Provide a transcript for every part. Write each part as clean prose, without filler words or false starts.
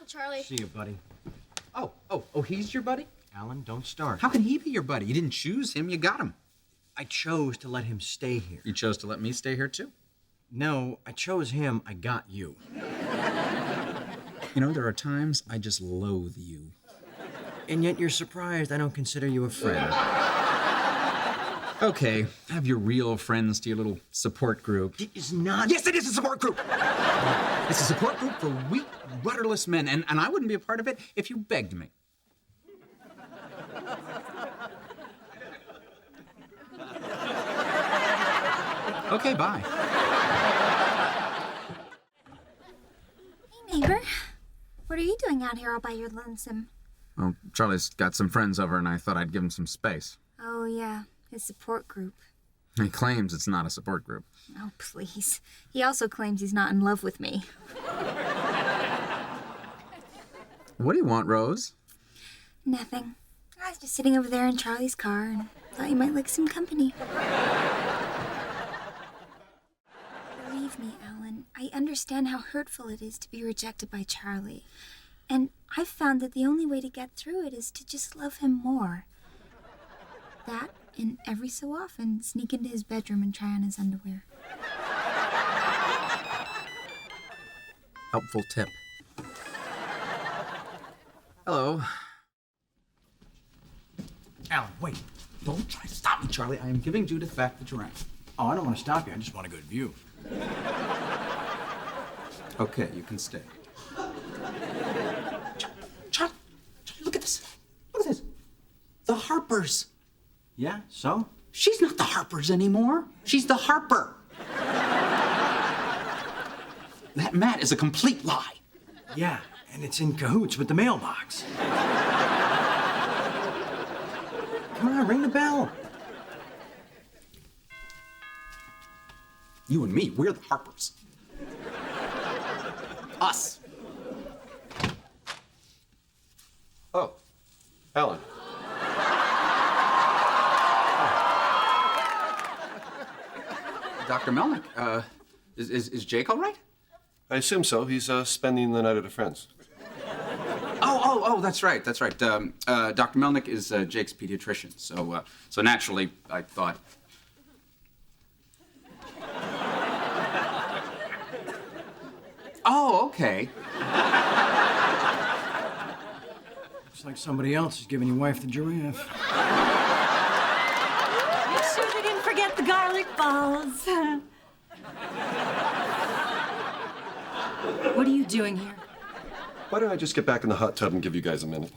Charlie. See you, buddy. Oh, he's your buddy? Alan, don't start. How can he be your buddy? You didn't choose him, you got him. I chose to let him stay here. You chose to let me stay here too? No, I chose him, I got you. You know, there are times I just loathe you. And yet you're surprised I don't consider you a friend. Okay, have your real friends to your little support group. It is not... Yes, it is a support group! It's a support group for weak, rudderless men, and I wouldn't be a part of it if you begged me. Okay, bye. Hey, neighbor. What are you doing out here all by your lonesome? Well, Charlie's got some friends over, and I thought I'd give him some space. Oh, yeah. His support group. He claims it's not a support group. Oh, please. He also claims he's not in love with me. What do you want, Rose? Nothing. I was just sitting over there in Charlie's car and thought you might like some company. Believe me, Alan, I understand how hurtful it is to be rejected by Charlie. And I've found that the only way to get through it is to just love him more. That, and every so often, sneak into his bedroom and try on his underwear. Helpful tip. Hello. Alan, wait. Don't try to stop me, Charlie. I am giving Judith back the giraffe. Oh, I don't want to stop you. I just want a good view. Okay, you can stay. Charlie, look at this. Look at this. The Harpers. Yeah, so? She's not the Harpers anymore. She's the Harper. That Matt is a complete lie. Yeah, and it's in cahoots with the mailbox. Come on, ring the bell. You and me, we're the Harpers. Us. Oh, Alan. Dr. Melnick, is Jake all right? I assume so. He's spending the night at a friend's. Oh, that's right. Dr. Melnick is Jake's pediatrician, so naturally, I thought. Oh, okay. Looks like somebody else is giving your wife the giraffe. You sure they didn't forget the garlic balls? What are you doing here? Why don't I just get back in the hot tub and give you guys a minute?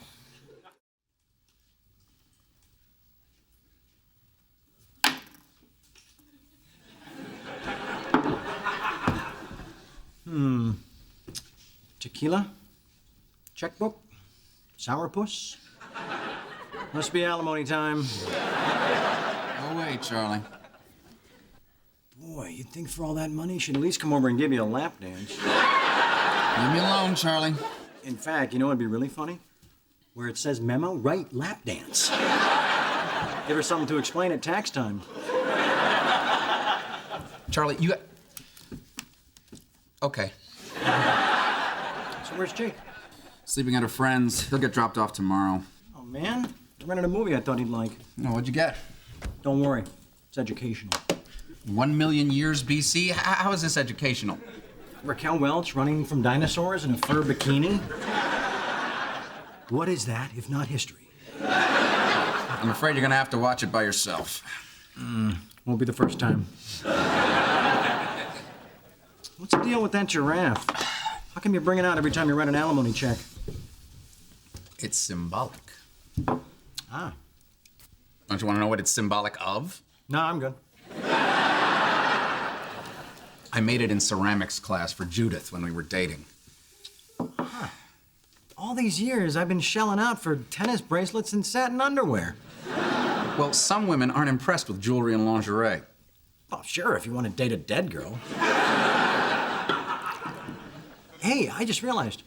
Tequila? Checkbook? Sourpuss? Must be alimony time. Oh, wait, Charlie. Boy, you'd think for all that money, she'd at least come over and give you a lap dance. Leave me alone, Charlie. In fact, you know what'd be really funny? Where it says memo, write lap dance. Give her something to explain at tax time. Charlie, you... Okay. So where's Jake? Sleeping at a friend's. He'll get dropped off tomorrow. Oh, man. I rented a movie I thought he'd like. Oh, what'd you get? Don't worry. It's educational. 1 million years BC? How is this educational? Raquel Welch running from dinosaurs in a fur bikini? What is that, if not history? I'm afraid you're gonna have to watch it by yourself. Won't be the first time. What's the deal with that giraffe? How come you bring it out every time you write an alimony check? It's symbolic. Ah. Don't you want to know what it's symbolic of? No, I'm good. I made it in ceramics class for Judith when we were dating. All these years, I've been shelling out for tennis bracelets and satin underwear. Well, some women aren't impressed with jewelry and lingerie. Oh, sure, if you want to date a dead girl. Hey, I just realized.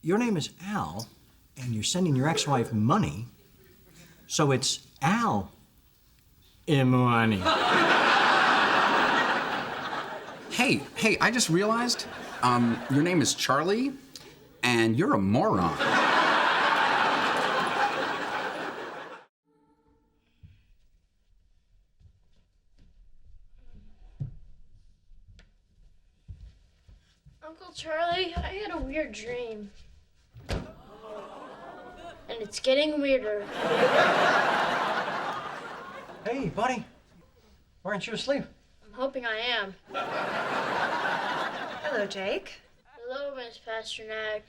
Your name is Al, and you're sending your ex-wife money, so it's Al Imani. Hey, I just realized, your name is Charlie, and you're a moron. Uncle Charlie, I had a weird dream. And it's getting weirder. Hey, buddy. Why aren't you asleep? I'm hoping I am. Hello, Jake. Hello, Miss Pasternak.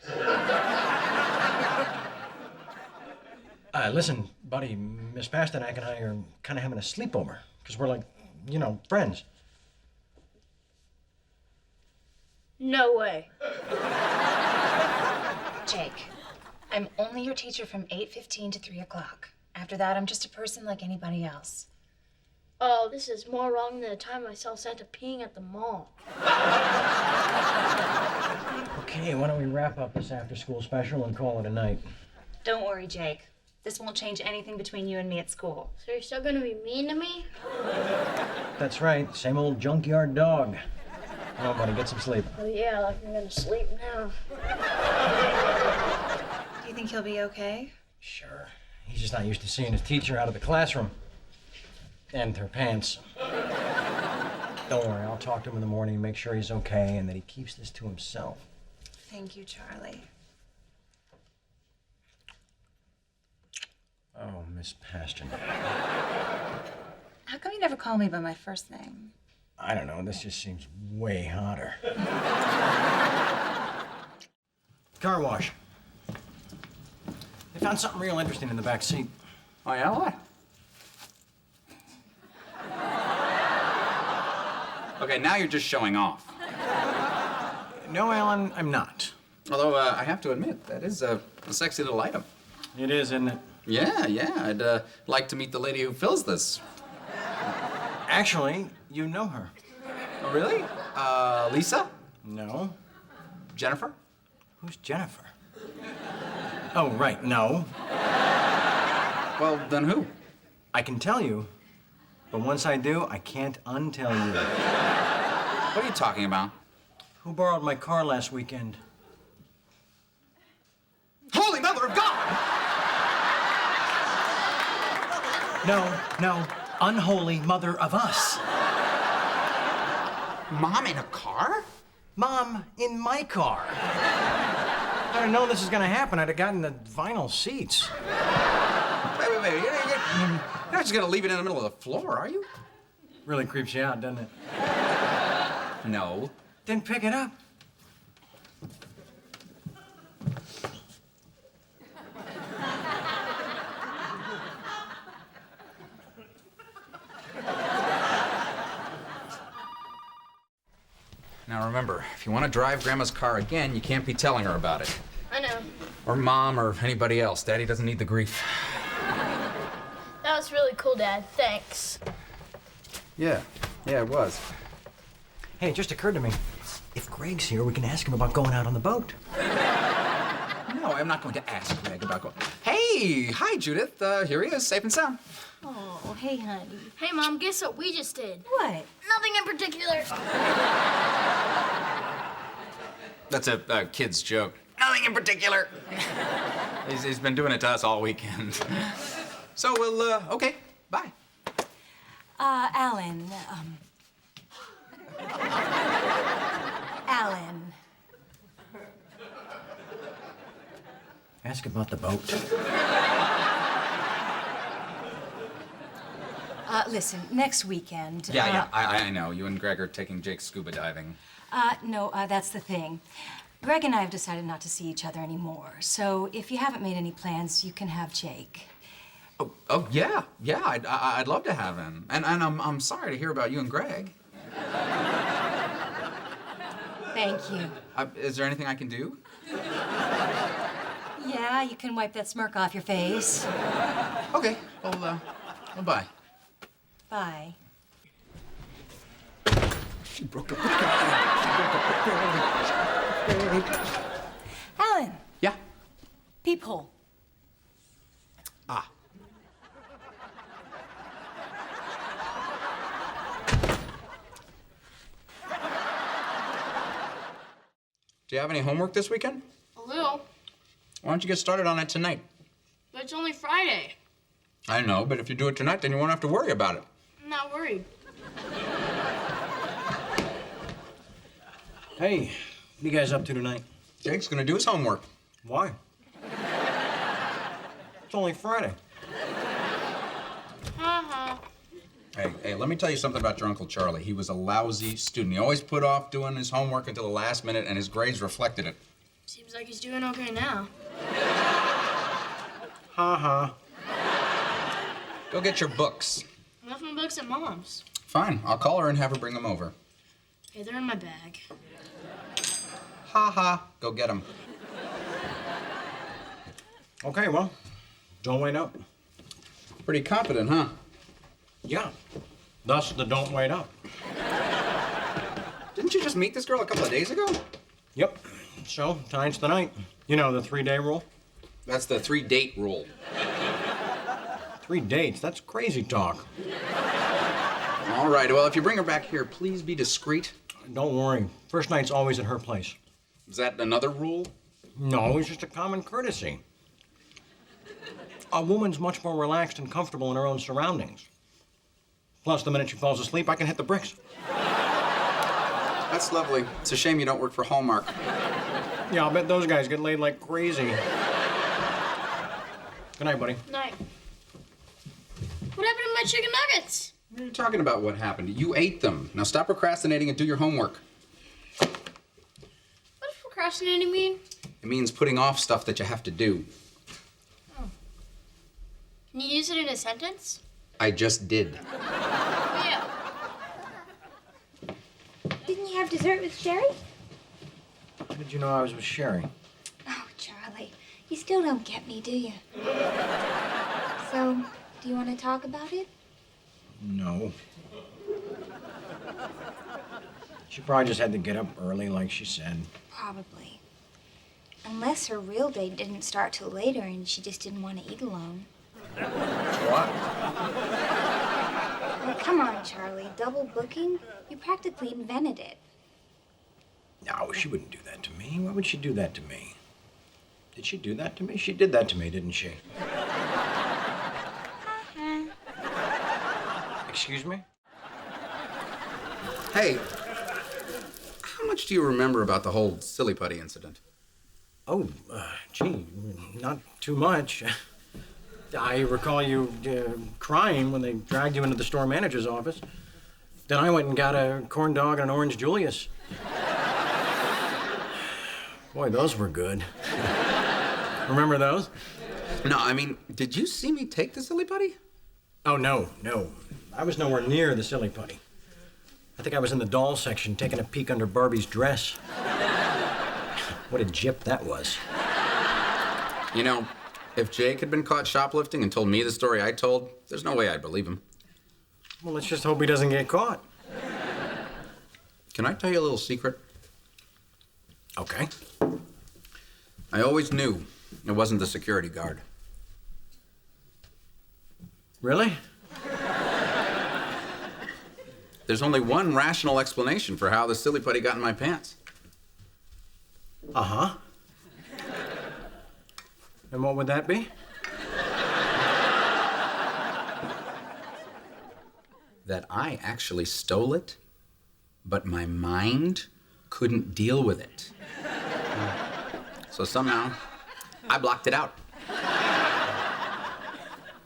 Listen, buddy, Miss Pasternak and I are kind of having a sleepover, because we're like, friends. No way. Jake, I'm only your teacher from 8:15 to 3 o'clock. After that, I'm just a person like anybody else. Oh, this is more wrong than the time I saw Santa peeing at the mall. Okay, why don't we wrap up this after-school special and call it a night? Don't worry, Jake. This won't change anything between you and me at school. So you're still gonna be mean to me? That's right, same old junkyard dog. Come on, buddy, get some sleep. Oh yeah, like I'm gonna sleep now. Do you think he'll be okay? Sure. He's just not used to seeing his teacher out of the classroom. And her pants. Don't worry, I'll talk to him in the morning and make sure he's okay and that he keeps this to himself. Thank you, Charlie. Oh, Miss Pasternak. How come you never call me by my first name? I don't know, this just seems way hotter. Car wash. They found something real interesting in the back seat. Oh, yeah? What? Okay, now you're just showing off. No, Alan, I'm not. Although, I have to admit, that is a sexy little item. It is, isn't it? Yeah, I'd like to meet the lady who fills this. Actually, you know her. Oh, really? Lisa? No. Jennifer? Who's Jennifer? Oh, right, no. Well, then who? I can tell you, but once I do, I can't untell you. What are you talking about? Who borrowed my car last weekend? Holy Mother of God! No, unholy mother of us. Mom in a car? Mom, in my car. If I'd have known this was gonna happen, I'd have gotten the vinyl seats. Wait. You're not just gonna leave it in the middle of the floor, are you? Really creeps you out, doesn't it? No. Then pick it up. Now remember, if you want to drive Grandma's car again, you can't be telling her about it. I know. Or Mom or anybody else. Daddy doesn't need the grief. That was really cool, Dad. Thanks. Yeah, it was. Hey, it just occurred to me. If Greg's here, we can ask him about going out on the boat. No, I'm not going to ask Greg about going. Hey, hi, Judith. Here he is, safe and sound. Oh, hey, honey. Hey, Mom, guess what we just did? What? Nothing in particular. That's a kid's joke. Nothing in particular. He's been doing it to us all weekend. So we'll, okay, bye. Alan, Alan. Ask about the boat. Listen, next weekend. Yeah, I know. You and Greg are taking Jake scuba diving. No, that's the thing. Greg and I have decided not to see each other anymore. So if you haven't made any plans, you can have Jake. Oh yeah. I'd love to have him. And I'm sorry to hear about you and Greg. Thank you. Is there anything I can do? Yeah, you can wipe that smirk off your face. Okay. Well, bye. Bye. She broke up with Greg. Alan, Yeah. peephole. Ah. Do you have any homework this weekend? A little, Why don't you get started on it tonight? but it's only Friday. I know, but if you do it tonight, then you won't have to worry about it. I'm not worried. Hey, what are you guys up to tonight? Jake's gonna do his homework. Why? It's only Friday. Uh-huh. Hey, let me tell you something about your Uncle Charlie. He was a lousy student. He always put off doing his homework until the last minute, and his grades reflected it. Seems like he's doing okay now. Ha. Go get your books. I left my books at Mom's. Fine, I'll call her and have her bring them over. Okay, they're in my bag. Ha. Go get them. Okay, well, don't wait up. Pretty confident, huh? Yeah. Thus the don't wait up. Didn't you just meet this girl a couple of days ago? Yep. So, tonight's the night. You know, the 3-day rule? That's the 3-date rule. 3 dates? That's crazy talk. All right, well, if you bring her back here, please be discreet. Don't worry. First night's always at her place. Is that another rule? No, it's just a common courtesy. A woman's much more relaxed and comfortable in her own surroundings. Plus, the minute she falls asleep, I can hit the bricks. That's lovely. It's a shame you don't work for Hallmark. Yeah, I'll bet those guys get laid like crazy. Good night, buddy. Night. What happened to my chicken nuggets? What are you talking about? What happened? You ate them. Now stop procrastinating and do your homework. What does procrastinating mean? It means putting off stuff that you have to do. Can you use it in a sentence? I just did. Yeah. Didn't you have dessert with Sherry? How did you know I was with Sherry? Oh, Charlie, you still don't get me, do you? So, do you want to talk about it? No. She probably just had to get up early, like she said. Probably. Unless her real date didn't start till later and she just didn't want to eat alone. What? Well, come on, Charlie. Double booking? You practically invented it. No, she wouldn't do that to me. Why would she do that to me? Did she do that to me? She did that to me, didn't she? Excuse me? Hey, how much do you remember about the whole silly putty incident? Oh, gee, not too much. I recall you crying when they dragged you into the store manager's office. Then I went and got a corn dog and an orange Julius. Boy, those were good. Remember those? No, I mean, did you see me take the silly putty? Oh, no. I was nowhere near the silly putty. I think I was in the doll section taking a peek under Barbie's dress. What a gyp that was. You know, if Jake had been caught shoplifting and told me the story I told, there's no way I'd believe him. Well, let's just hope he doesn't get caught. Can I tell you a little secret? Okay. I always knew it wasn't the security guard. Really? There's only one rational explanation for how the silly putty got in my pants. Uh-huh. And what would that be? That I actually stole it, but my mind couldn't deal with it. So somehow, I blocked it out.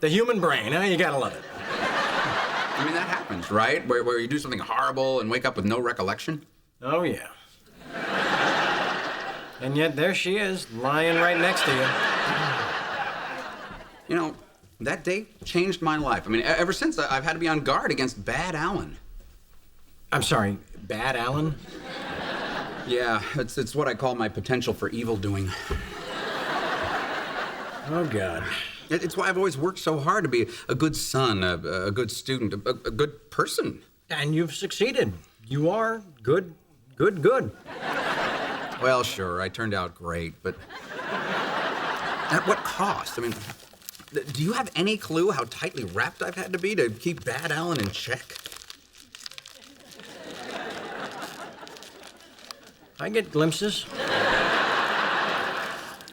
The human brain, huh? You gotta love it. I mean, that happens, right? Where you do something horrible and wake up with no recollection. Oh, yeah. And yet there she is, lying right next to you. You know, that date changed my life. I mean, ever since, I've had to be on guard against bad Alan. I'm sorry, bad Alan? Yeah, it's what I call my potential for evil doing. Oh, God. It's why I've always worked so hard to be a good son, a good student, a good person. And you've succeeded. You are good. Well, sure, I turned out great, but at what cost? I mean, do you have any clue how tightly wrapped I've had to be to keep bad Alan in check? I get glimpses.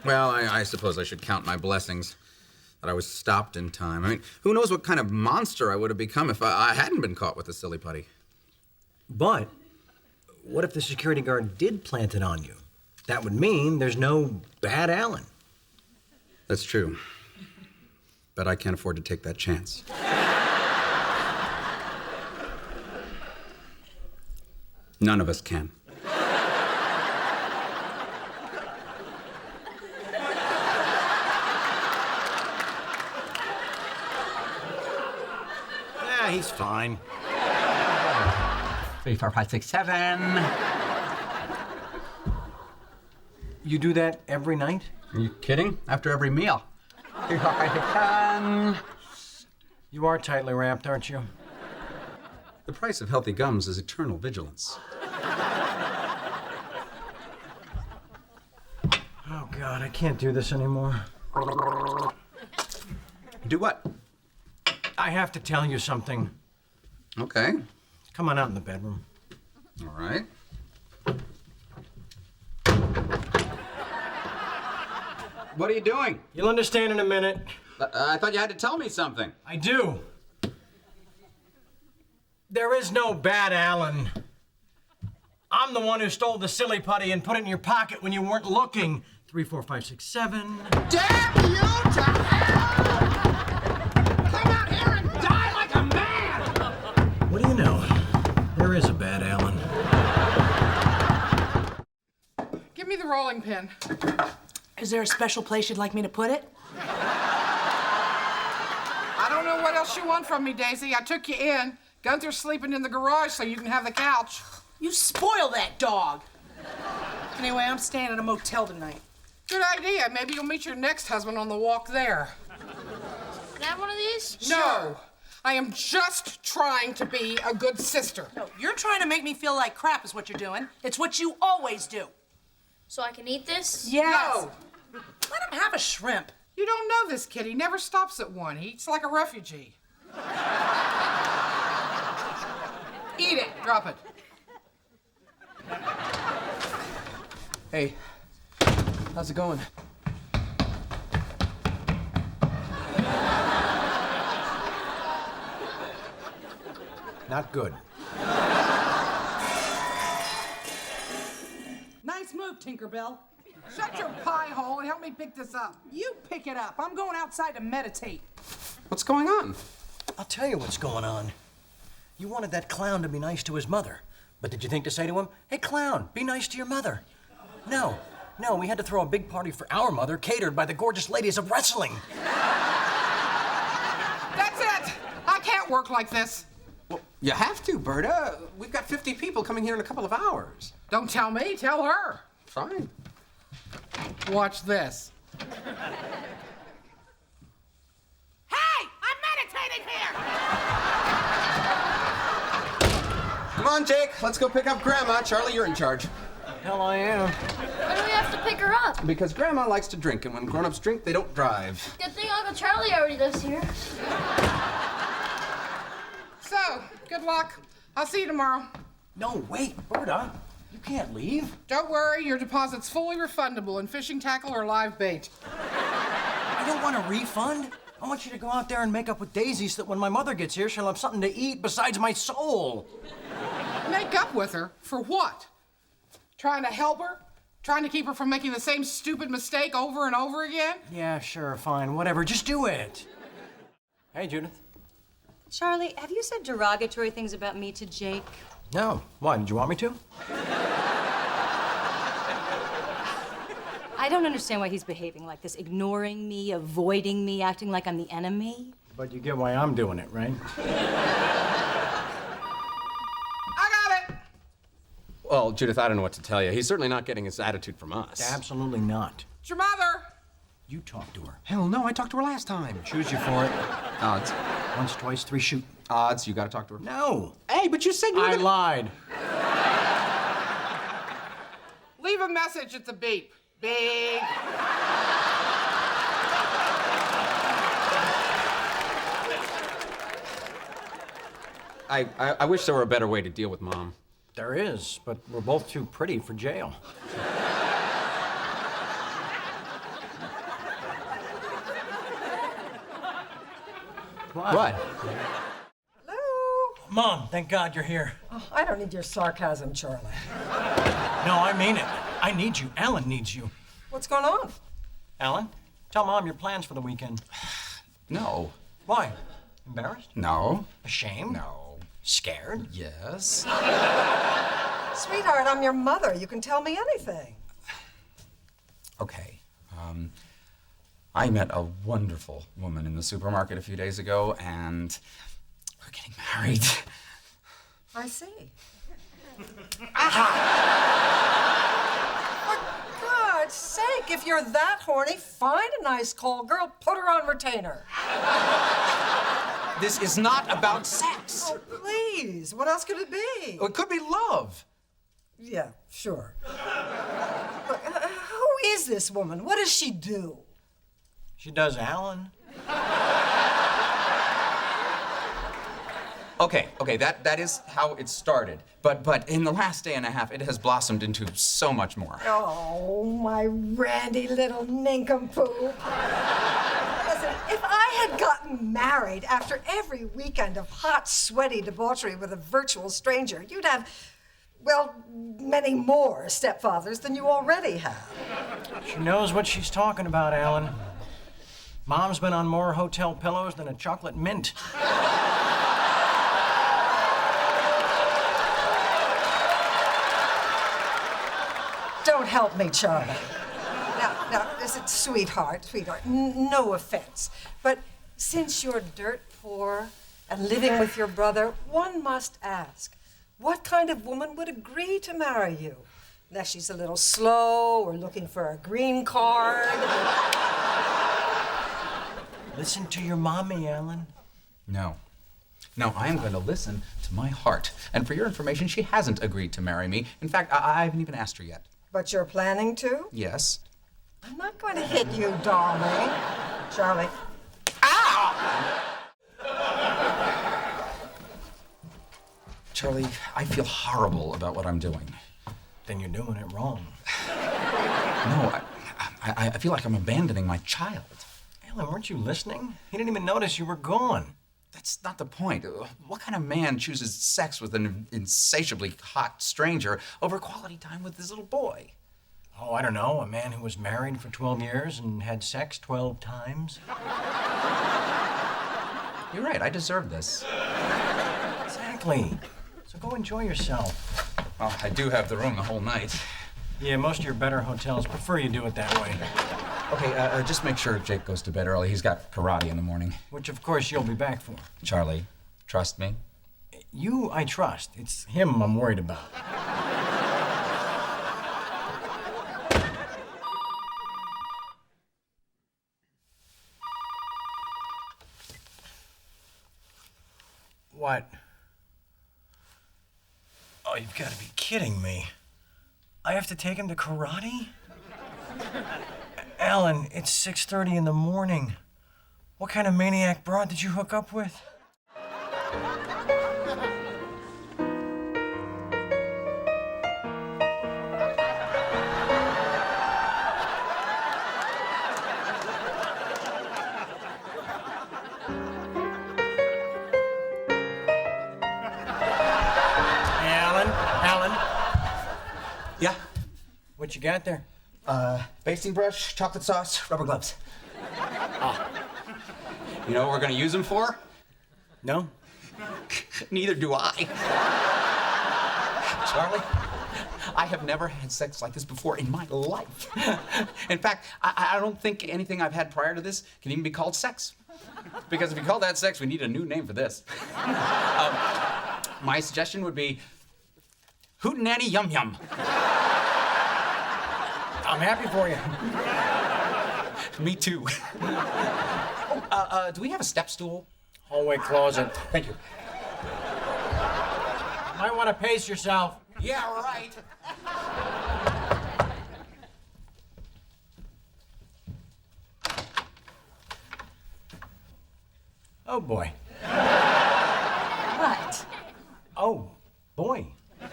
Well, I suppose I should count my blessings that I was stopped in time. I mean, who knows what kind of monster I would have become if I hadn't been caught with the silly putty. But what if the security guard did plant it on you? That would mean there's no bad Alan. That's true. But I can't afford to take that chance. None of us can. Yeah, he's fine. 3, 4, 5, 6, 7. You do that every night? Are you kidding? After every meal. 3, 4, 5, 6, 7. You are tightly wrapped, aren't you? The price of healthy gums is eternal vigilance. Oh, God, I can't do this anymore. Do what? I have to tell you something. Okay. Come on out in the bedroom. All right. What are you doing? You'll understand in a minute. I thought you had to tell me something. I do. There is no bad Alan. I'm the one who stole the silly putty and put it in your pocket when you weren't looking. 3, 4, 5, 6, 7. Damn you to hell! Come out here and die like a man! What do you know? There is a bad Alan. Give me the rolling pin. Is there a special place you'd like me to put it? I don't know what else you want from me, Daisy. I took you in. Gunther's sleeping in the garage so you can have the couch. You spoil that dog. Anyway, I'm staying at a motel tonight. Good idea. Maybe you'll meet your next husband on the walk there. Can I have one of these? No. I am just trying to be a good sister. No, you're trying to make me feel like crap is what you're doing. It's what you always do. So I can eat this? Yes. No. Let him have a shrimp. You don't know this kid. He never stops at one. He eats like a refugee. Eat it. Drop it. Hey, how's it going? Not good. Nice move, Tinkerbell. Shut your pie hole and help me pick this up. You pick it up. I'm going outside to meditate. What's going on? I'll tell you what's going on. You wanted that clown to be nice to his mother. But did you think to say to him, hey, clown, be nice to your mother? No, we had to throw a big party for our mother, catered by the gorgeous ladies of wrestling. That's it. I can't work like this. Well, you have to, Berta. We've got 50 people coming here in a couple of hours. Don't tell me, tell her. Fine. Watch this. Hey, I'm meditating here. Come on, Jake. Let's go pick up Grandma. Charlie, you're in charge. Hell, I am. Why do we have to pick her up? Because Grandma likes to drink, and when grown-ups drink, they don't drive. Good thing Uncle Charlie already lives here. So, good luck. I'll see you tomorrow. No, wait, Berta. You can't leave. Don't worry, your deposit's fully refundable in fishing tackle or live bait. I don't want a refund. I want you to go out there and make up with Daisy so that when my mother gets here, she'll have something to eat besides my soul. Make up with her? For what? Trying to help her? Trying to keep her from making the same stupid mistake over and over again? Yeah, sure, fine, whatever. Just do it. Hey, Judith. Charlie, have you said derogatory things about me to Jake? No. Why? Did you want me to? I don't understand why he's behaving like this, ignoring me, avoiding me, acting like I'm the enemy. But you get why I'm doing it, right? I got it! Well, Judith, I don't know what to tell you. He's certainly not getting his attitude from us. Absolutely not. It's your mother! You talk to her. Hell no, I talked to her last time. Choose you for it. Odds. Once, twice, 3, shoot. Odds, you gotta talk to her. No. Hey, but you said you were I gonna... lied. Leave a message at the beep. Big. I wish there were a better way to deal with Mom. There is, but we're both too pretty for jail. What? Hello? Mom, thank God you're here. Oh, I don't need your sarcasm, Charlie. No, I mean it. I need you. Alan needs you. What's going on? Alan, tell Mom your plans for the weekend. No. Why? Embarrassed? No. Ashamed? No. Scared? Yes. Sweetheart, I'm your mother. You can tell me anything. Okay. I met a wonderful woman in the supermarket a few days ago, and we're getting married. I see. For God's sake, if you're that horny, find a nice call girl, put her on retainer. This is not about sex. Oh, please. What else could it be? It could be love. Yeah, sure. Look, who is this woman? What does she do? She does Alan. Okay, that is how it started. But in the last day and a half, it has blossomed into so much more. Oh, my randy little nincompoop. Listen, if I had gotten married after every weekend of hot, sweaty debauchery with a virtual stranger, you'd have, well, many more stepfathers than you already have. She knows what she's talking about, Alan. Mom's been on more hotel pillows than a chocolate mint. Don't help me, Charlie. Now, listen, sweetheart, no offense, but since you're dirt poor and living with your brother, one must ask, what kind of woman would agree to marry you? Unless she's a little slow or looking for a green card. Listen to your mommy, Alan. No, I am going to listen to my heart. And for your information, she hasn't agreed to marry me. In fact, I haven't even asked her yet. But you're planning to? Yes. I'm not going to hit you, darling. Charlie. Charlie, I feel horrible about what I'm doing. Then you're doing it wrong. No, I feel like I'm abandoning my child. Alan, weren't you listening? He didn't even notice you were gone. That's not the point. What kind of man chooses sex with an insatiably hot stranger over quality time with his little boy? Oh, I don't know. A man who was married for 12 years and had sex 12 times. You're right. I deserve this. Exactly. So go enjoy yourself. Well, I do have the room the whole night. Yeah, most of your better hotels prefer you do it that way. Okay, just make sure Jake goes to bed early. He's got karate in the morning. Which, of course, you'll be back for. Charlie, trust me. You, I trust. It's him I'm worried about. What? Oh, you've got to be kidding me. I have to take him to karate? Alan, it's 6:30 in the morning. What kind of maniac broad did you hook up with? Alan? Yeah? What you got there? Basting brush, chocolate sauce, rubber gloves. You know what we're gonna use them for? No? Neither do I. Charlie, I have never had sex like this before in my life. In fact, I don't think anything I've had prior to this can even be called sex. Because if you call that sex, we need a new name for this. My suggestion would be Hootenanny Yum Yum. I'm happy for you. Me too. Do we have a step stool? Hallway closet. Thank you. Might want to pace yourself. Yeah, right. Oh, boy. What? Oh, boy. This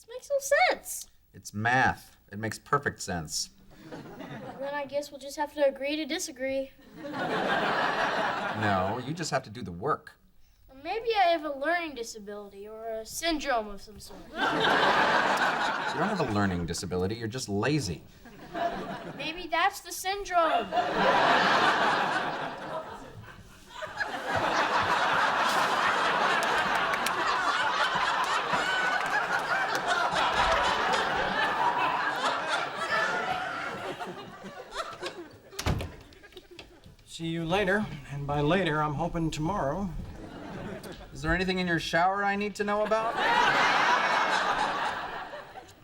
makes no sense. It's math. It makes perfect sense. Then I I guess we'll just have to agree to disagree. No, you just have to do the work. Or maybe I have a learning disability or a syndrome of some sort. You don't have a learning disability, you're just lazy. Maybe that's the syndrome. See you later, and by later, I'm hoping tomorrow. Is there anything in your shower I need to know about?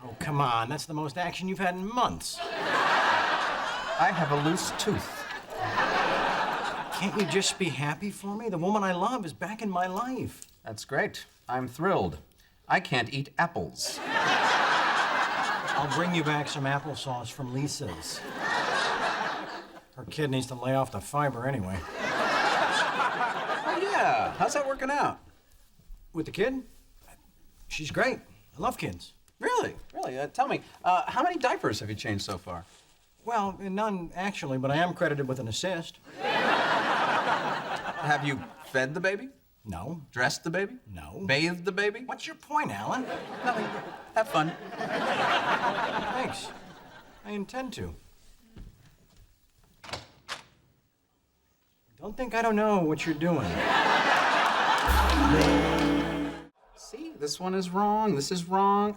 Oh, come on, that's the most action you've had in months. I have a loose tooth. Can't you just be happy for me? The woman I love is back in my life. That's great. I'm thrilled. I can't eat apples. I'll bring you back some applesauce from Lisa's. Her kid needs to lay off the fiber anyway. Oh, yeah. How's that working out? With the kid? She's great. I love kids. Really? Really? Tell me, how many diapers have you changed so far? Well, none actually, but I am credited with an assist. Have you fed the baby? No. Dressed the baby? No. Bathed the baby? What's your point, Alan? Nothing. Have fun. Thanks. I intend to. Don't think I don't know what you're doing. See, this one is wrong. This is wrong.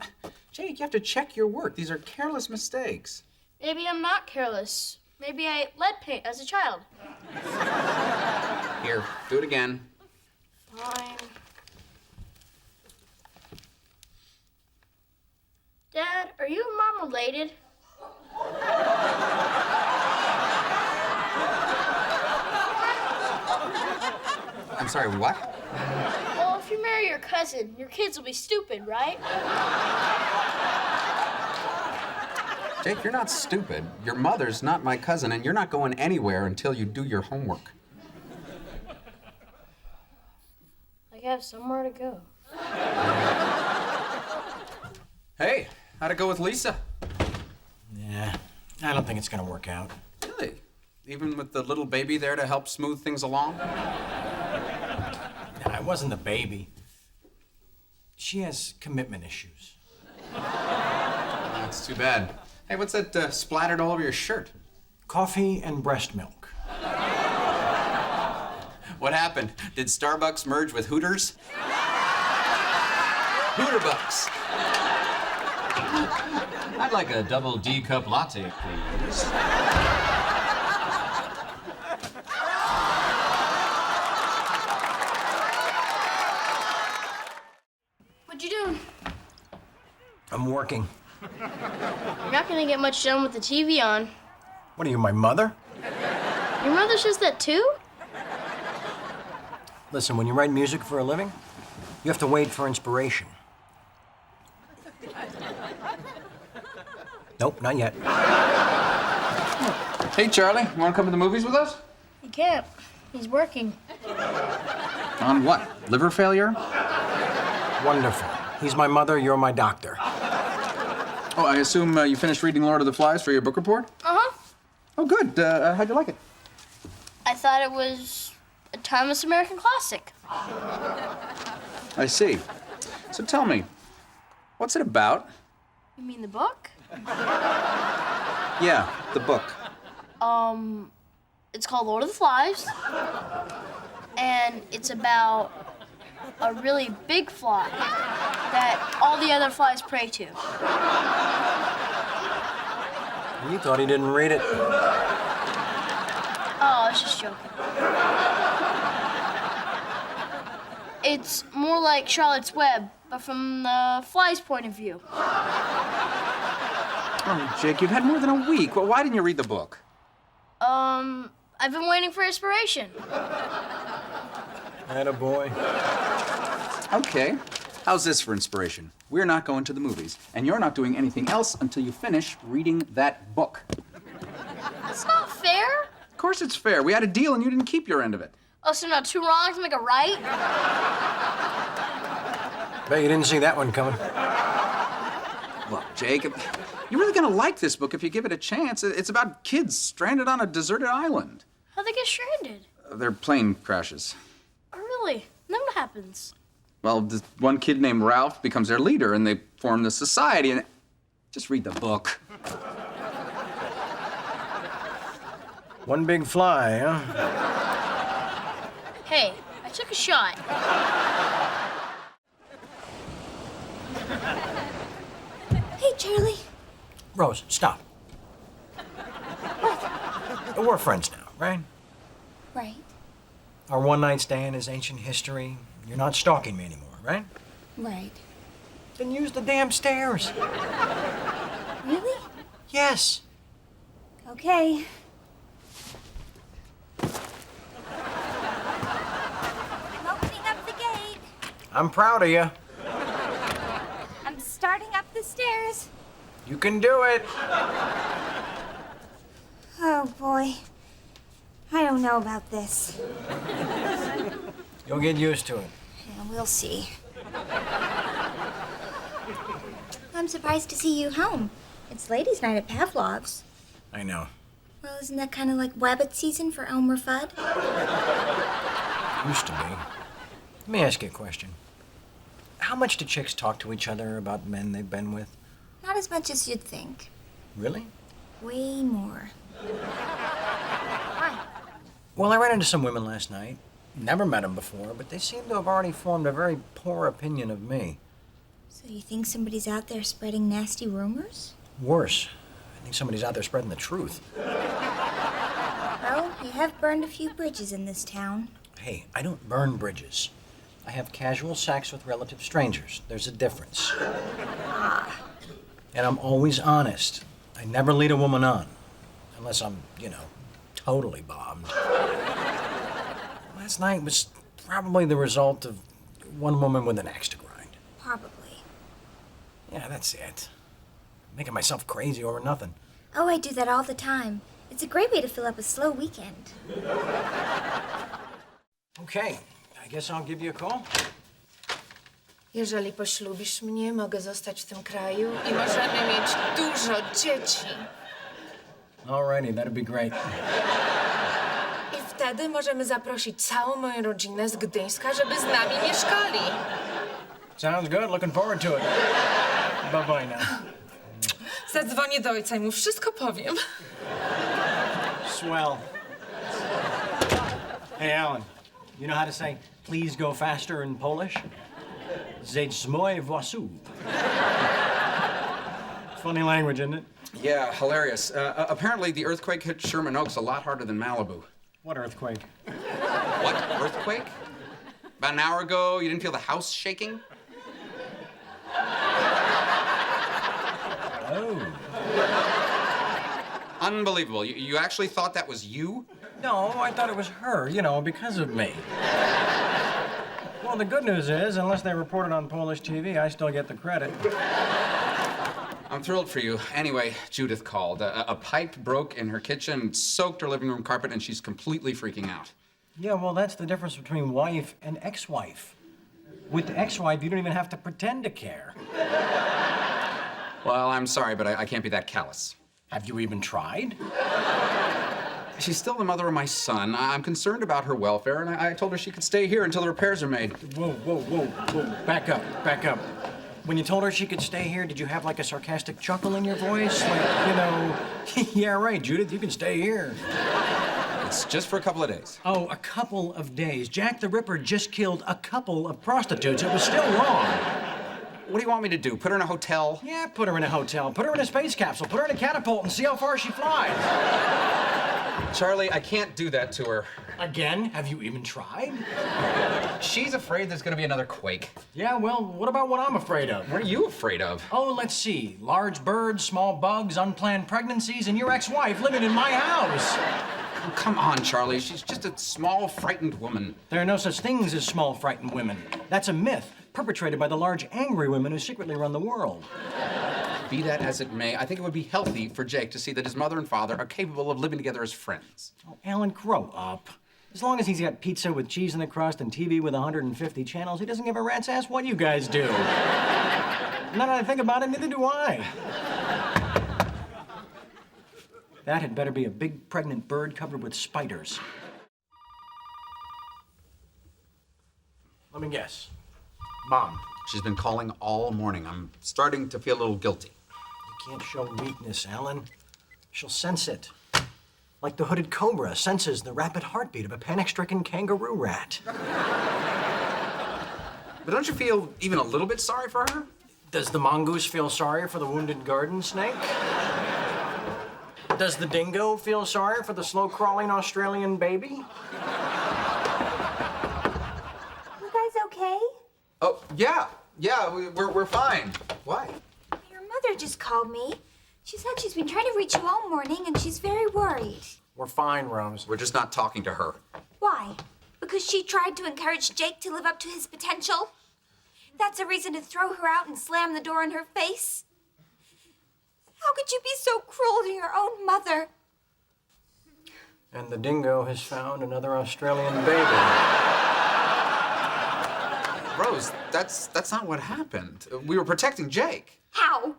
Jake, you have to check your work. These are careless mistakes. Maybe I'm not careless. Maybe I ate lead paint as a child. Here, do it again. Fine. Dad, are you and Mom related? I'm sorry, what? Well, if you marry your cousin, your kids will be stupid, right? Jake, you're not stupid. Your mother's not my cousin, and you're not going anywhere until you do your homework. I have somewhere to go. Hey, how'd it go with Lisa? Yeah, I don't think it's gonna work out. Really? Even with the little baby there to help smooth things along? I wasn't the baby. She has commitment issues. That's too bad. Hey, what's that splattered all over your shirt? Coffee and breast milk. What happened? Did Starbucks merge with Hooters? Hooterbucks. I'd like a double D-cup latte, please. What you doing? I'm working. You're not gonna get much done with the TV on. What are you, my mother? Your mother says that too? Listen, when you write music for a living, you have to wait for inspiration. Nope, not yet. Hey, Charlie, you want to come to the movies with us? He can't. He's working. On what? Liver failure? Wonderful. He's my mother, you're my doctor. Oh, I assume you finished reading Lord of the Flies for your book report? Uh-huh. Oh, good. How'd you like it? I thought it was a timeless American classic. I see. So tell me, what's it about? You mean the book? Yeah, the book. It's called Lord of the Flies. And it's about a really big fly that all the other flies pray to. You thought he didn't read it. Oh, I was just joking. It's more like Charlotte's Web, but from the fly's point of view. Oh, Jake, you've had more than a week. Well, why didn't you read the book? I've been waiting for inspiration. Attaboy. Okay. How's this for inspiration? We're not going to the movies, and you're not doing anything else until you finish reading that book. That's not fair. Of course it's fair. We had a deal, and you didn't keep your end of it. Oh, so now 2 wrongs make a right? Bet you didn't see that one coming. Look, Jake, You're really gonna like this book if you give it a chance. It's about kids stranded on a deserted island. How'd they get stranded? Their plane crashes. Oh, really? Then what happens? Well, this one kid named Ralph becomes their leader, and they form this society, and just read the book. One big fly, huh? Hey, I took a shot. Hey, Charlie. Rose, stop. What? We're friends now, right? Right. Our one-night stand is ancient history. You're not stalking me anymore, right? Right. Then use the damn stairs. Really? Yes. Okay. I'm opening up the gate. I'm proud of you. I'm starting up the stairs. You can do it. Oh, boy. I don't know about this. You'll get used to it. Yeah, we'll see. I'm surprised to see you home. It's ladies' night at Pavlov's. I know. Well, isn't that kind of like Wabbit season for Elmer Fudd? Used to be. Let me ask you a question. How much do chicks talk to each other about men they've been with? Not as much as you'd think. Really? Way more. Why? Well, I ran into some women last night. Never met them before, but they seem to have already formed a very poor opinion of me. So you think somebody's out there spreading nasty rumors? Worse, I think somebody's out there spreading the truth. Well, you have burned a few bridges in this town. Hey, I don't burn bridges. I have casual sex with relative strangers. There's a difference. And I'm always honest. I never lead a woman on. Unless I'm, totally bombed. Last night was probably the result of one woman with an axe to grind. Probably. Yeah, that's it. Making myself crazy over nothing. Oh, I do that all the time. It's a great way to fill up a slow weekend. Okay, I guess I'll give you a call. Jeżeli poślubisz mnie, mogę zostać w tym kraju i możemy mieć dużo dzieci. Alrighty, that'd be great. I wtedy możemy zaprosić całą moją rodzinę z Gdyńska, żeby z nami mieszkali. Sounds good. Looking forward to it. Bye-bye now. Zadzwonię do ojca i mu wszystko powiem. Swell. Hey, Alan, you know how to say, please go faster in Polish? Zejdź moje włosów. Funny language, isn't it? Yeah, hilarious. Apparently, the earthquake hit Sherman Oaks a lot harder than Malibu. What earthquake? What? Earthquake? About an hour ago, you didn't feel the house shaking? Oh. Unbelievable. You actually thought that was you? No, I thought it was her, because of me. Well, the good news is, unless they report it on Polish TV, I still get the credit. I'm thrilled for you. Anyway, Judith called. A pipe broke in her kitchen, soaked her living room carpet, and she's completely freaking out. Yeah, well, that's the difference between wife and ex-wife. With the ex-wife, you don't even have to pretend to care. Well, I'm sorry, but I can't be that callous. Have you even tried? She's still the mother of my son. I'm concerned about her welfare, and I told her she could stay here until the repairs are made. Whoa. Back up. When you told her she could stay here, did you have like a sarcastic chuckle in your voice? Like, yeah, right, Judith, you can stay here. It's just for a couple of days. Oh, a couple of days. Jack the Ripper just killed a couple of prostitutes. It was still wrong. What do you want me to do? Put her in a hotel? Yeah, put her in a hotel. Put her in a space capsule. Put her in a catapult and see how far she flies. Charlie, I can't do that to her. Again? Have you even tried? She's afraid there's gonna be another quake. Yeah, well, what about what I'm afraid of? What are you afraid of? Oh, let's see. Large birds, small bugs, unplanned pregnancies, and your ex-wife living in my house. Oh, come on, Charlie. She's just a small, frightened woman. There are no such things as small, frightened women. That's a myth perpetrated by the large, angry women who secretly run the world. Be that as it may, I think it would be healthy for Jake to see that his mother and father are capable of living together as friends. Oh, Alan, grow up. As long as he's got pizza with cheese in the crust and TV with 150 channels, he doesn't give a rat's ass what you guys do. Now that I think about it, neither do I. That had better be a big pregnant bird covered with spiders. Let me guess. Mom. She's been calling all morning. I'm starting to feel a little guilty. You can't show weakness, Alan. She'll sense it. Like the hooded cobra senses the rapid heartbeat of a panic-stricken kangaroo rat. But don't you feel even a little bit sorry for her? Does the mongoose feel sorry for the wounded garden snake? Does the dingo feel sorry for the slow-crawling Australian baby? You guys okay? Oh, yeah, we're fine. Why? Your mother just called me. She said she's been trying to reach you all morning and she's very worried. We're fine, Rose. We're just not talking to her. Why? Because she tried to encourage Jake to live up to his potential? That's a reason to throw her out and slam the door in her face? How could you be so cruel to your own mother? And the dingo has found another Australian baby. Rose, that's not what happened. We were protecting Jake. How?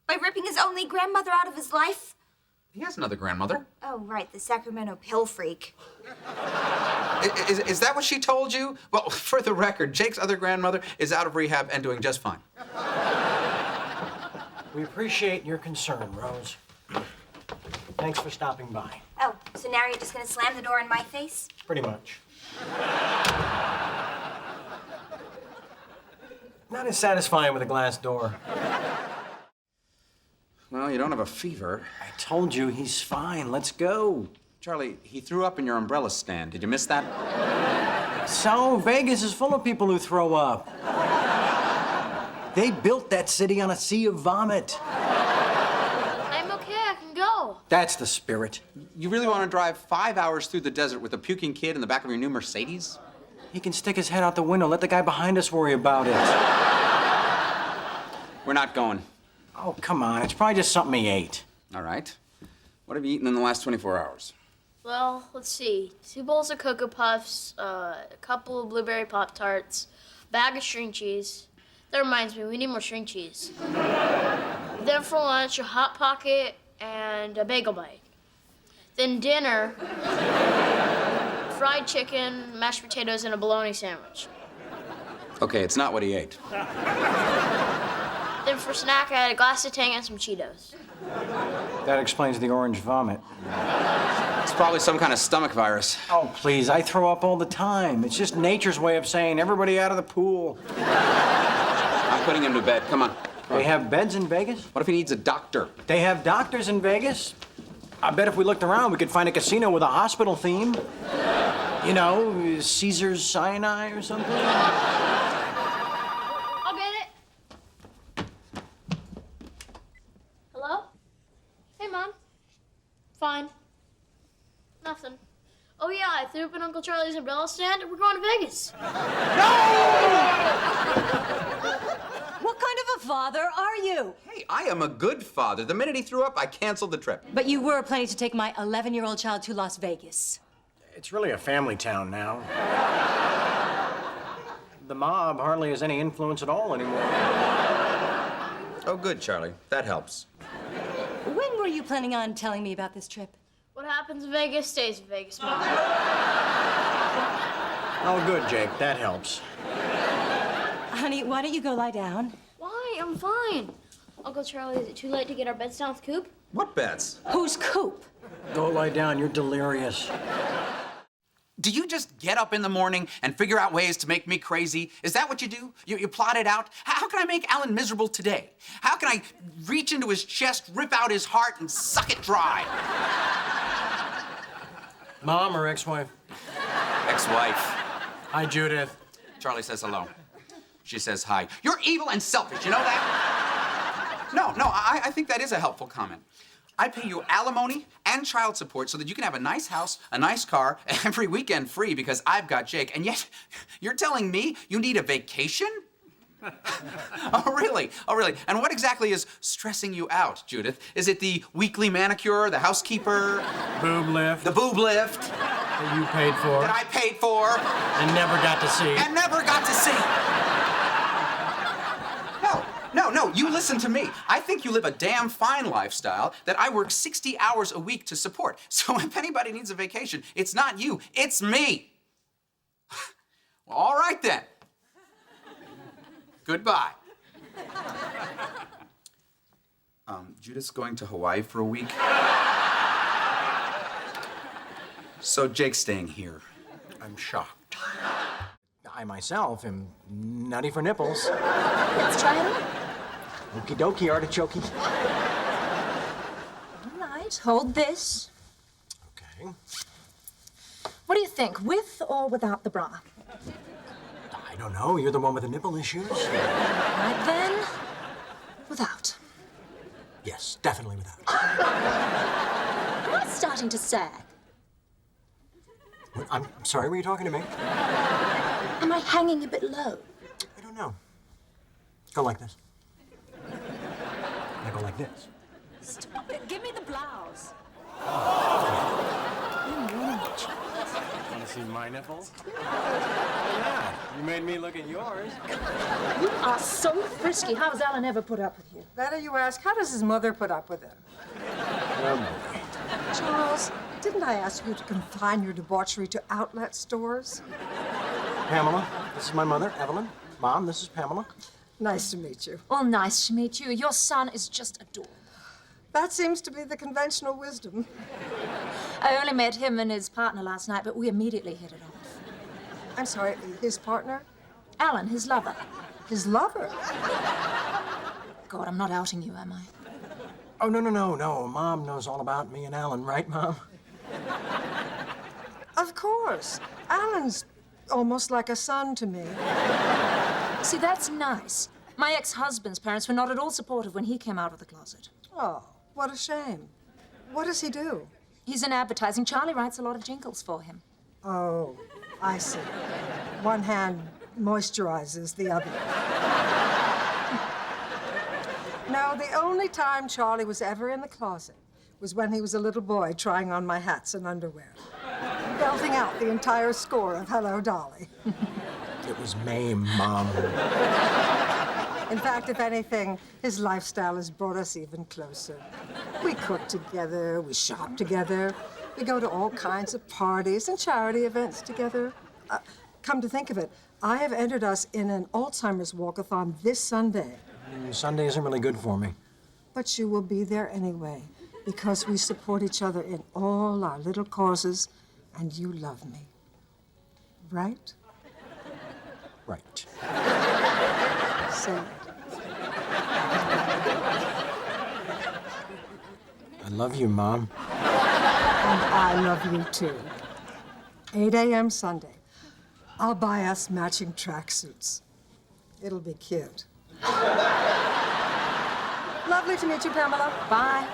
By ripping his only grandmother out of his life? He has another grandmother. Oh, right, the Sacramento pill freak. Is that what she told you? Well, for the record, Jake's other grandmother is out of rehab and doing just fine. We appreciate your concern, Rose. Thanks for stopping by. Oh, so now you're just gonna slam the door in my face? Pretty much. Not as satisfying with a glass door. Well, you don't have a fever. I told you he's fine. Let's go. Charlie, he threw up in your umbrella stand. Did you miss that? So, Vegas is full of people who throw up. They built that city on a sea of vomit. I'm okay, I can go. That's the spirit. You really want to drive 5 hours through the desert with a puking kid in the back of your new Mercedes? He can stick his head out the window. Let the guy behind us worry about it. We're not going. Oh, come on. It's probably just something he ate. All right. What have you eaten in the last 24 hours? Well, let's see. 2 bowls of Cocoa Puffs, a couple of blueberry Pop-Tarts, a bag of string cheese. That reminds me, we need more string cheese. Then for lunch, a Hot Pocket and a bagel bite. Then dinner, fried chicken, mashed potatoes, and a bologna sandwich. Okay, it's not what he ate. Then for snack, I had a glass of Tang and some Cheetos. That explains the orange vomit. It's probably some kind of stomach virus. Oh, please. I throw up all the time. It's just nature's way of saying everybody out of the pool. I'm putting him to bed. Come on. They have beds in Vegas? What if he needs a doctor? They have doctors in Vegas? I bet if we looked around, we could find a casino with a hospital theme. You know, Caesar's Sinai or something. I'll get it. Hello? Hey, Mom. Fine. Nothing. Oh, yeah, I threw up in Uncle Charlie's umbrella stand and we're going to Vegas. What kind of a father are you? Hey, I am a good father. The minute he threw up, I canceled the trip. But you were planning to take my 11-year-old child to Las Vegas. It's really a family town now. The mob hardly has any influence at all anymore. Oh, good, Charlie. That helps. When were you planning on telling me about this trip? What happens in Vegas stays in Vegas, Mom. Oh, good, Jake. That helps. Honey, why don't you go lie down? Why? I'm fine. Uncle Charlie, is it too late to get our beds down with Coop? What bets? Who's Coop? Go lie down. You're delirious. Do you just get up in the morning and figure out ways to make me crazy? Is that what you do? You plot it out? How can I make Alan miserable today? How can I reach into his chest, rip out his heart, and suck it dry? Mom or ex-wife? Ex-wife. Hi, Judith. Charlie says hello. She says hi. You're evil and selfish, you know that? No, I think that is a helpful comment. I pay you alimony and child support so that you can have a nice house, a nice car, every weekend free because I've got Jake. And yet, you're telling me you need a vacation? Oh, really? Oh, really? And what exactly is stressing you out, Judith? Is it the weekly manicure, the housekeeper? Boob lift. The boob lift? That you paid for. That I paid for. And never got to see. And never got to see. No, you listen to me. I think you live a damn fine lifestyle that I work 60 hours a week to support. So if anybody needs a vacation, it's not you, it's me. Well, all right then. Goodbye. Judith's going to Hawaii for a week. So Jake's staying here. I'm shocked. I myself am nutty for nipples. Let's try it on. Okie dokie, artichoke. All right, hold this. Okay. What do you think, with or without the bra? I don't know. You're the one with the nipple issues. Right then, without. Yes, definitely without. Am I starting to sag? I'm sorry, were you talking to me? Am I hanging a bit low? I don't know. Go like this. I go like this. Stop it. Give me the blouse. Want to see my nipples? Yeah, you made me look at yours. You are so frisky. How has Alan ever put up with you? Better you ask, how does his mother put up with him? Charles, didn't I ask you to confine your debauchery to outlet stores? Pamela, this is my mother, Evelyn. Mom, this is Pamela. Nice to meet you. Well, nice to meet you. Your son is just adorable. That seems to be the conventional wisdom. I only met him and his partner last night, but we immediately hit it off. I'm sorry, his partner? Alan, his lover. His lover? God, I'm not outing you, am I? Oh, no. Mom knows all about me and Alan, right, Mom? Of course. Alan's almost like a son to me. See, that's nice. My ex-husband's parents were not at all supportive when he came out of the closet. Oh, what a shame. What does he do? He's in advertising. Charlie writes a lot of jingles for him. Oh, I see. One hand moisturizes the other. No, the only time Charlie was ever in the closet was when he was a little boy trying on my hats and underwear, belting out the entire score of Hello, Dolly. It was Mame, Mom. In fact, if anything, his lifestyle has brought us even closer. We cook together, we shop together, we go to all kinds of parties and charity events together. Come to think of it, I have entered us in an Alzheimer's walkathon this Sunday. Sunday isn't really good for me. But you will be there anyway, because we support each other in all our little causes, and you love me. Right? Right. Say it. I love you, Mom. And I love you too. 8 a.m. Sunday. I'll buy us matching tracksuits. It'll be cute. Lovely to meet you, Pamela. Bye.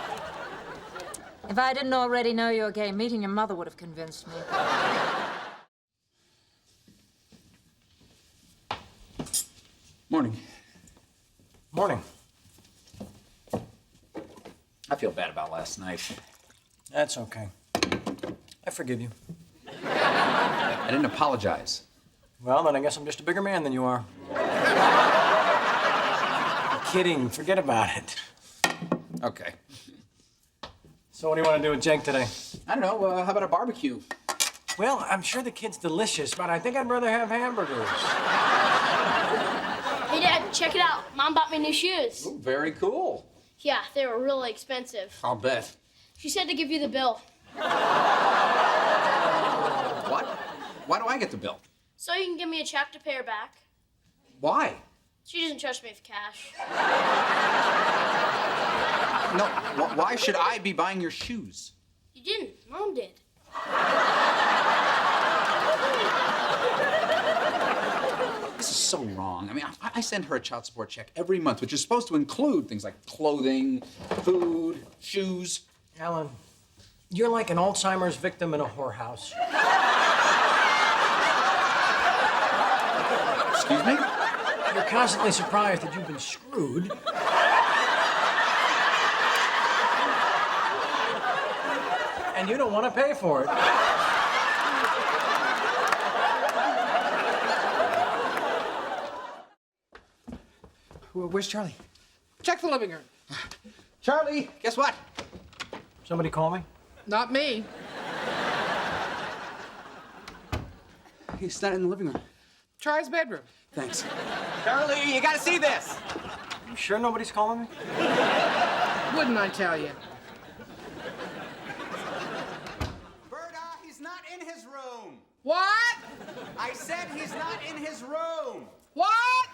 If I didn't already know you were gay, meeting your mother would have convinced me. Morning. Morning. I feel bad about last night. That's okay. I forgive you. I didn't apologize. Well, then I guess I'm just a bigger man than you are. Kidding. Forget about it. Okay. So what do you want to do with Jake today? I don't know. How about a barbecue? Well, I'm sure the kid's delicious, but I think I'd rather have hamburgers. Hey, Dad, check it out. Mom bought me new shoes. Ooh, very cool. Yeah, they were really expensive. I'll bet. She said to give you the bill. What? Why do I get the bill? So you can give me a check to pay her back. Why? She doesn't trust me with cash. No, why should I be buying your shoes? You didn't. Mom did. This is so wrong. I mean, I send her a child support check every month, which is supposed to include things like clothing, food, shoes. Alan, you're like an Alzheimer's victim in a whorehouse. Excuse me? You're constantly surprised that you've been screwed. And you don't want to pay for it. Where's Charlie? Check the living room. Charlie, guess what? Somebody call me? Not me. He's not in the living room. Try his bedroom. Thanks. Charlie, you gotta see this. You sure nobody's calling me? Wouldn't I tell you? Berta, he's not in his room. What? I said he's not in his room. What?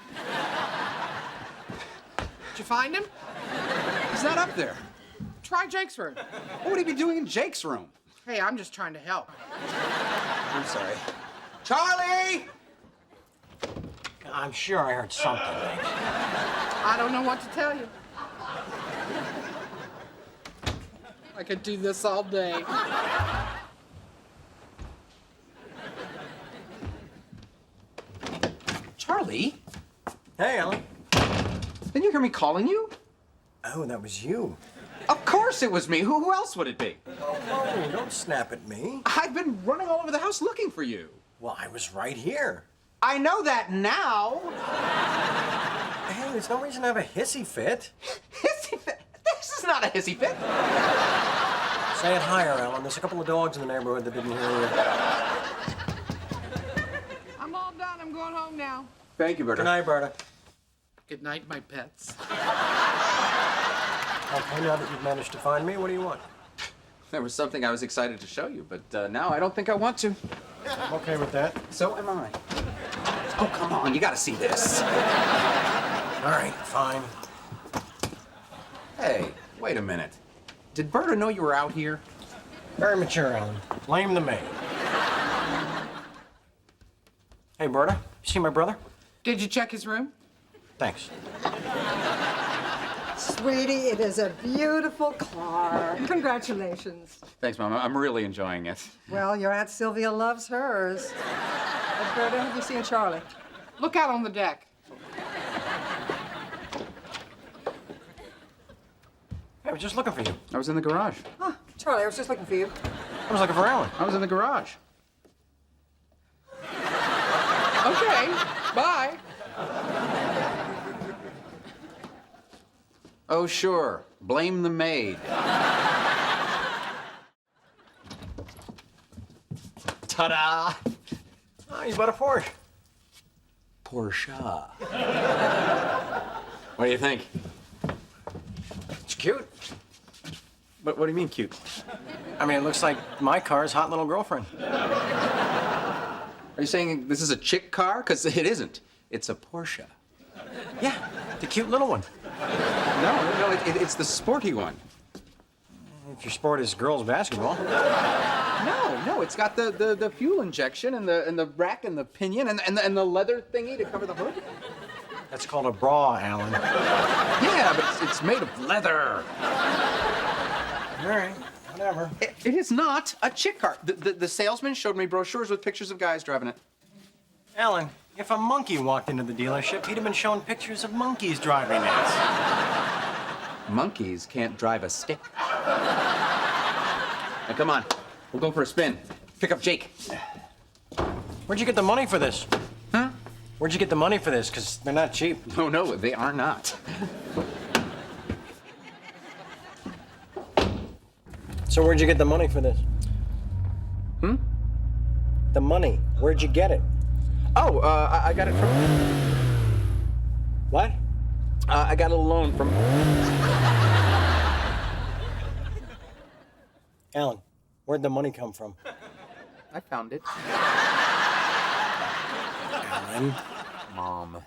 Did you find him? He's not up there. Try Jake's room. What would he be doing in Jake's room? Hey, I'm just trying to help. I'm sorry. Charlie! I'm sure I heard something. I don't know what to tell you. I could do this all day. Charlie? Hey, Ellen. Didn't you hear me calling you? Oh, that was you. Of course it was me. Who else would it be? Oh, don't snap at me. I've been running all over the house looking for you. Well, I was right here. I know that now. Hey, there's no reason to have a hissy fit. Hissy fit? This is not a hissy fit. Say it higher, Ellen. There's a couple of dogs in the neighborhood that didn't hear you. I'm all done. I'm going home now. Thank you, Berta. Good night, Berta. Good night, my pets. Okay, now that you've managed to find me, what do you want? There was something I was excited to show you, but now I don't think I want to. I'm okay with that. So am I. Oh, come on. You gotta see this. All right, fine. Hey, wait a minute. Did Berta know you were out here? Very mature, Ellen. Blame the maid. Hey, Berta, you see my brother? Did you check his room? Thanks. Sweetie, it is a beautiful car. Congratulations. Thanks, Mom. I'm really enjoying it. Well, your Aunt Sylvia loves hers. Berta, have you seen Charlie? Look out on the deck. I was just looking for you. I was in the garage. Oh, Charlie, I was just looking for you. I was looking for Ellen. I was in the garage. Okay, bye. Oh, sure. Blame the maid. Ta-da! Oh, you bought a Porsche. Porsche. What do you think? It's cute. What do you mean cute? I mean, it looks like my car's hot little girlfriend. Are you saying this is a chick car? Because it isn't. It's a Porsche. Yeah, the cute little one. No, it's the sporty one. If your sport is girls basketball. No, it's got the fuel injection and the rack and the pinion and the leather thingy to cover the hood. That's called a bra, Alan. Yeah, but it's made of leather. All right, whatever. It is not a chick car. The salesman showed me brochures with pictures of guys driving it. Alan, if a monkey walked into the dealership, he'd have been showing pictures of monkeys driving it. Monkeys can't drive a stick. Now, come on. We'll go for a spin. Pick up Jake. Where'd you get the money for this? Huh? Where'd you get the money for this? Because they're not cheap. No, they are not. So where'd you get the money for this? The money. Where'd you get it? Oh, I got it from... What? I got a loan from... Alan, where'd the money come from? I found it. Alan, Mom.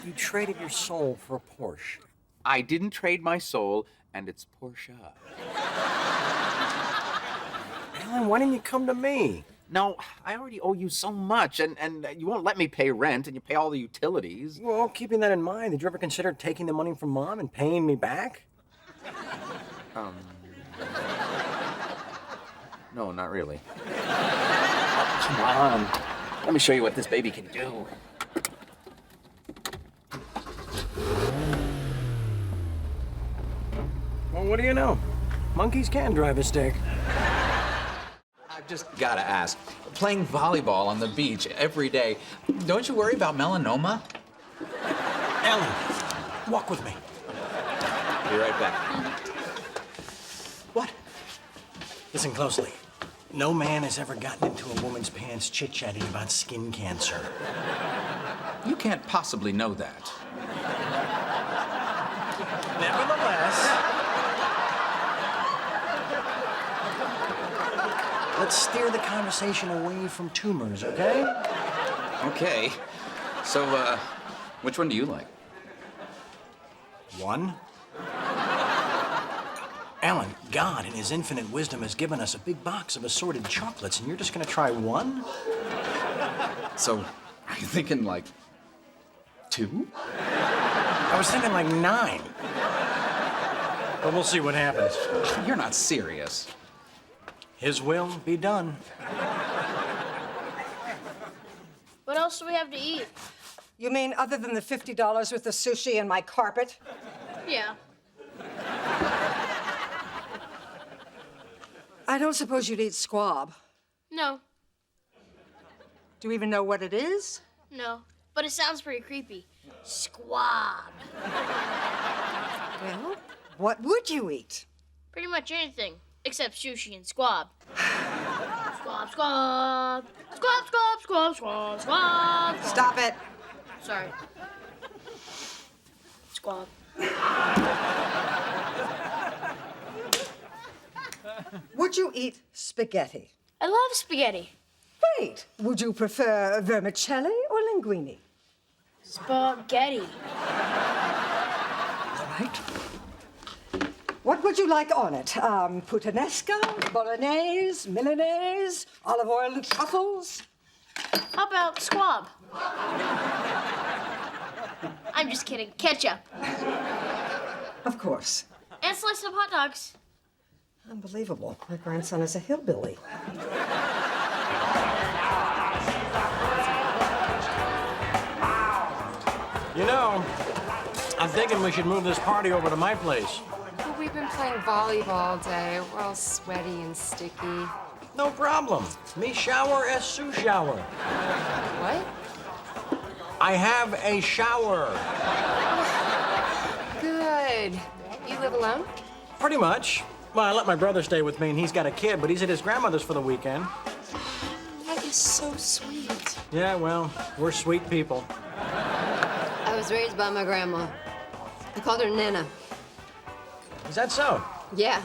you traded your soul for a Porsche. I didn't trade my soul, and it's Porsche. Alan, why didn't you come to me? No, I already owe you so much, and you won't let me pay rent, and you pay all the utilities. Well, keeping that in mind, did you ever consider taking the money from Mom and paying me back? No, not really. Come on. Let me show you what this baby can do. Well, what do you know? Monkeys can drive a stick. I've just gotta ask. Playing volleyball on the beach every day, don't you worry about melanoma? Alan, walk with me. Be right back. What? Listen closely. No man has ever gotten into a woman's pants chit-chatting about skin cancer. You can't possibly know that. Nevertheless, let's steer the conversation away from tumors, okay? Okay. So, which one do you like? One? Alan, God in his infinite wisdom has given us a big box of assorted chocolates, and you're just gonna try one? So, are you thinking like 2? I was thinking like 9. But we'll see what happens. You're not serious. His will be done. What else do we have to eat? You mean other than the $50 worth of sushi and my carpet? Yeah. I don't suppose you'd eat squab. No. Do you even know what it is? No. But it sounds pretty creepy. Squab. Well, what would you eat? Pretty much anything, except sushi and squab. Squab, squab. Squab, squab, squab, squab, squab. Stop it. Sorry. Squab. Would you eat spaghetti? I love spaghetti. Great. Would you prefer vermicelli or linguine? Spaghetti. All right. What would you like on it? Puttanesca, bolognese, milanese, olive oil and truffles? How about squab? I'm just kidding. Ketchup. Of course. And slice of hot dogs. Unbelievable. My grandson is a hillbilly. You know, I'm thinking we should move this party over to my place. But we've been playing volleyball all day. We're all sweaty and sticky. No problem. Me shower as Sue shower. What? I have a shower. Good. You live alone? Pretty much. Well, I let my brother stay with me, and he's got a kid, but he's at his grandmother's for the weekend. That is so sweet. Yeah, well, we're sweet people. I was raised by my grandma. I called her Nana. Is that so? Yeah.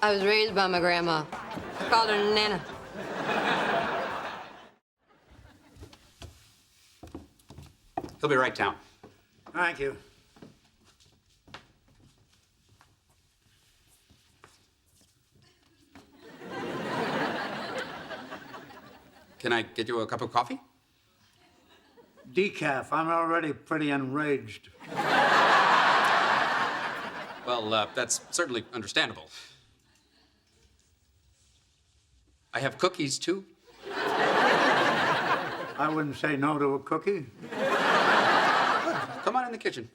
I was raised by my grandma. I called her Nana. He'll be right down. Thank you. Can I get you a cup of coffee? Decaf. I'm already pretty enraged. Well, that's certainly understandable. I have cookies, too. I wouldn't say no to a cookie. Come on in the kitchen.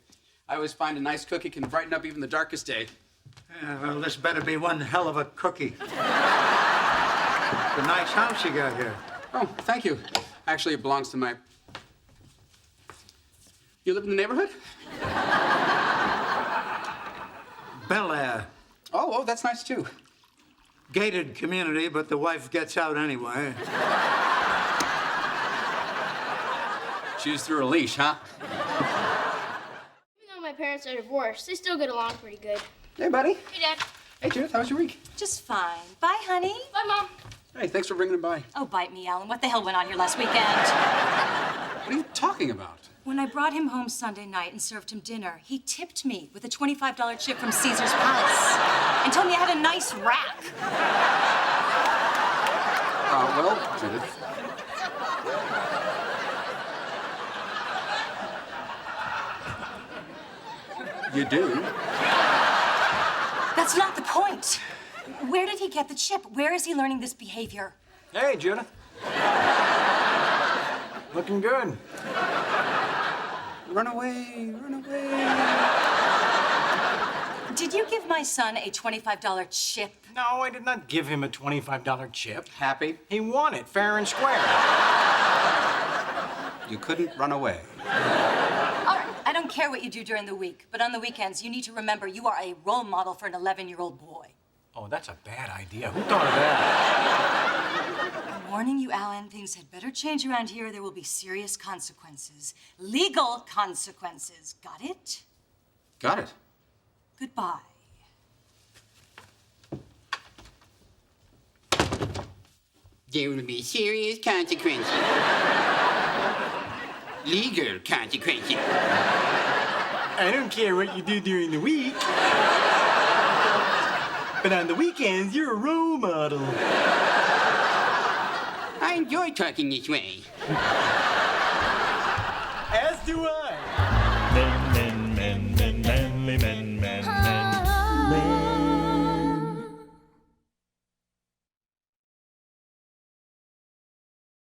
I always find a nice cookie can brighten up even the darkest day. Yeah, well, this better be one hell of a cookie. It's a nice house you got here. Oh, thank you. Actually, it belongs to my... You live in the neighborhood? Bel Air. Oh, that's nice, too. Gated community, but the wife gets out anyway. She's through a leash, huh? Even though my parents are divorced, they still get along pretty good. Hey, buddy. Hey, Dad. Hey, Judith, how was your week? Just fine. Bye, honey. Bye, Mom. Hey, thanks for bringing him by. Oh, bite me, Alan. What the hell went on here last weekend? What are you talking about? When I brought him home Sunday night and served him dinner, he tipped me with a $25 chip from Caesar's Palace and told me I had a nice rack. Well, Judith. You do? That's not the point. Where did he get the chip? Where is he learning this behavior? Hey, Judith. Looking good. Run away, run away. Did you give my son a $25 chip? No, I did not give him a $25 chip. Happy? He won it, fair and square. You couldn't run away. All right, I don't don't care what you do during the week, but on the weekends, you need to remember you are a role model for an 11-year-old boy. Oh, that's a bad idea. Who thought of that? I'm warning you, Alan, things had better change around here. There will be serious consequences. Legal consequences. Got it? Got it. Goodbye. There will be serious consequences. Legal consequences. I don't care what you do during the week. But on the weekends, you're a role model. I enjoy talking this way.